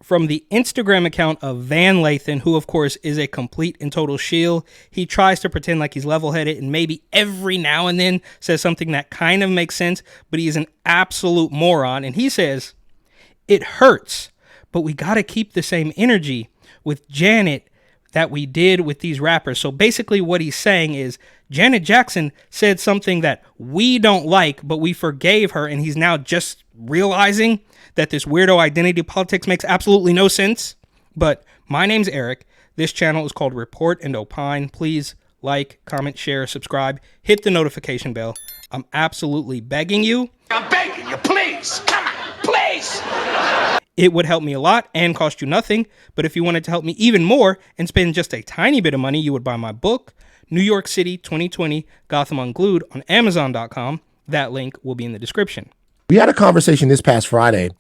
from the Instagram account of Van Lathan, who, of course, is a complete and total shill. He tries to pretend like he's level-headed and maybe every now and then says something that kind of makes sense, but he is an absolute moron. And he says, it hurts, but we got to keep the same energy with Janet that we did with these rappers. So basically what he's saying is Janet Jackson said something that we don't like, but we forgave her, and he's now just realizing that this weirdo identity politics makes absolutely no sense. But my name's Eric. This channel is called Report and Opine. Please like, comment, share, subscribe, hit the notification bell. I'm absolutely begging you. I'm begging you, please. Come on, please. It would help me a lot and cost you nothing. But if you wanted to help me even more and spend just a tiny bit of money, you would buy my book, New York City 2020 Gotham Unglued, on Amazon.com. That link will be in the description. We had a conversation this past Friday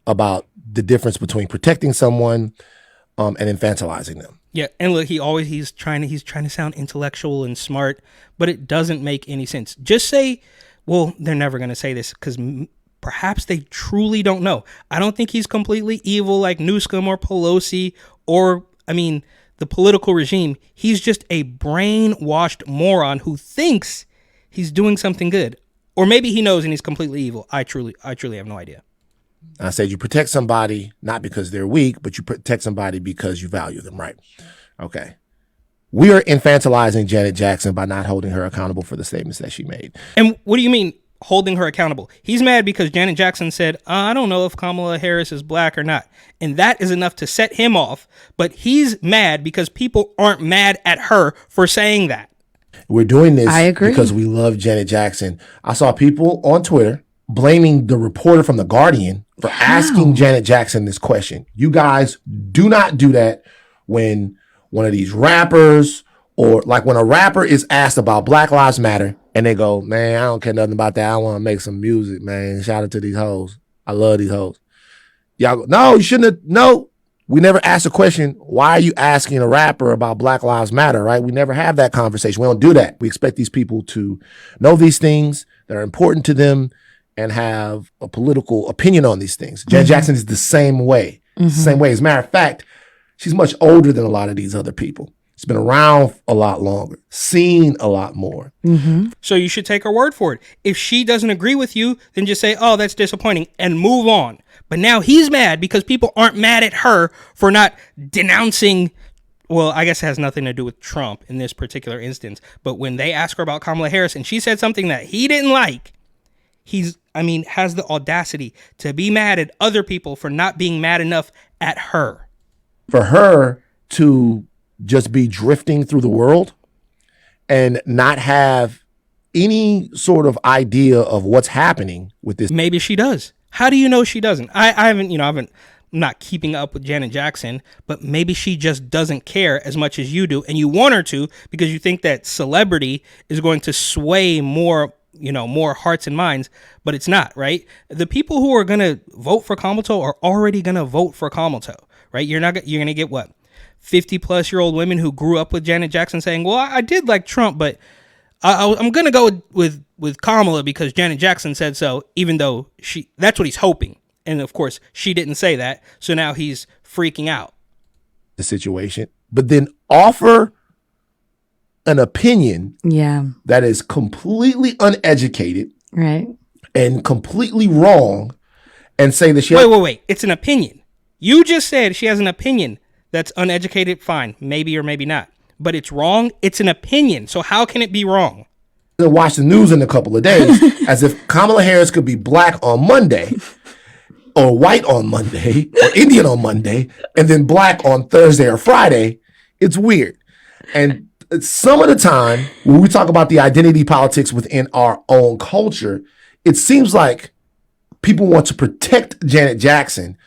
about the difference between protecting someone and infantilizing them. Yeah, and look, he's trying to sound intellectual and smart, but it doesn't make any sense. Just say, well, they're never going to say this because perhaps they truly don't know. I don't think he's completely evil like Newsom or Pelosi or, the political regime. He's just a brainwashed moron who thinks he's doing something good. Or maybe he knows and he's completely evil. I truly have no idea. I said you protect somebody not because they're weak, but you protect somebody because you value them, right? Okay. We are infantilizing Janet Jackson by not holding her accountable for the statements that she made. And what do you mean holding her accountable? He's mad because Janet Jackson said, I don't know if Kamala Harris is black or not. And that is enough to set him off. But he's mad because people aren't mad at her for saying that. We're doing this because we love Janet Jackson. I saw people on Twitter blaming the reporter from The Guardian for asking Janet Jackson this question. You guys do not do that when one of these rappers, or like when a rapper is asked about Black Lives Matter and they go, man, I don't care nothing about that. I want to make some music, man. Shout out to these hoes. I love these hoes. Y'all go, no, you shouldn't have. No. We never ask a question, why are you asking a rapper about Black Lives Matter, right? We never have that conversation. We don't do that. We expect these people to know these things that are important to them and have a political opinion on these things. Janet Jackson is the same way. Same way. As a matter of fact, she's much older than a lot of these other people. She's been around a lot longer, seen a lot more. So you should take her word for it. If she doesn't agree with you, then just say, oh, that's disappointing, and move on. But now he's mad because people aren't mad at her for not denouncing. Well, I guess it has nothing to do with Trump in this particular instance. But when they ask her about Kamala Harris and she said something that he didn't like, has the audacity to be mad at other people for not being mad enough at her. For her to just be drifting through the world and not have any sort of idea of what's happening with this. Maybe she does. How do you know she doesn't? I'm not keeping up with Janet Jackson, but maybe she just doesn't care as much as you do, and you want her to because you think that celebrity is going to sway more hearts and minds, but it's not, right? The people who are going to vote for Kamala are already going to vote for Kamala, right? You're going to get what? 50-plus-year-old women who grew up with Janet Jackson saying, well, I did like Trump, but I'm going to go with Kamala because Janet Jackson said so, even though that's what he's hoping. And of course, she didn't say that. So now he's freaking out. The situation, but then offer an opinion that is completely uneducated, right, and completely wrong, and say that she wait. It's an opinion. You just said she has an opinion that's uneducated. Fine, maybe or maybe not. But it's wrong. It's an opinion. So how can it be wrong? To watch the news in a couple of days as if Kamala Harris could be black on Monday or white on Monday or Indian on Monday and then black on Thursday or Friday. It's weird. And some of the time when we talk about the identity politics within our own culture, it seems like people want to protect Janet Jackson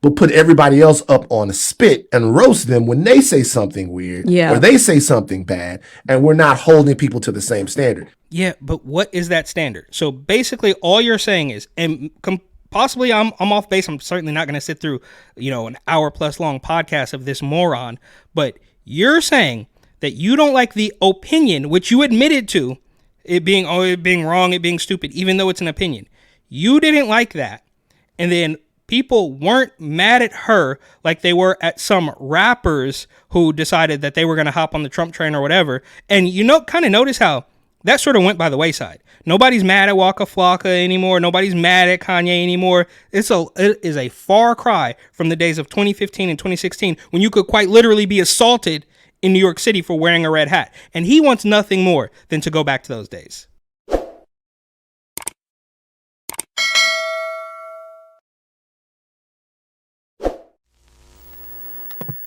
but put everybody else up on a spit and roast them when they say something weird or they say something bad, and we're not holding people to the same standard. Yeah, but what is that standard? So basically all you're saying is, and possibly I'm off base, I'm certainly not going to sit through, an hour-plus long podcast of this moron, but you're saying that you don't like the opinion, which you admitted to, it being wrong, it being stupid, even though it's an opinion. You didn't like that, and then people weren't mad at her like they were at some rappers who decided that they were going to hop on the Trump train or whatever. And kind of notice how that sort of went by the wayside. Nobody's mad at Waka Flocka anymore. Nobody's mad at Kanye anymore. It is a far cry from the days of 2015 and 2016 when you could quite literally be assaulted in New York City for wearing a red hat. And he wants nothing more than to go back to those days.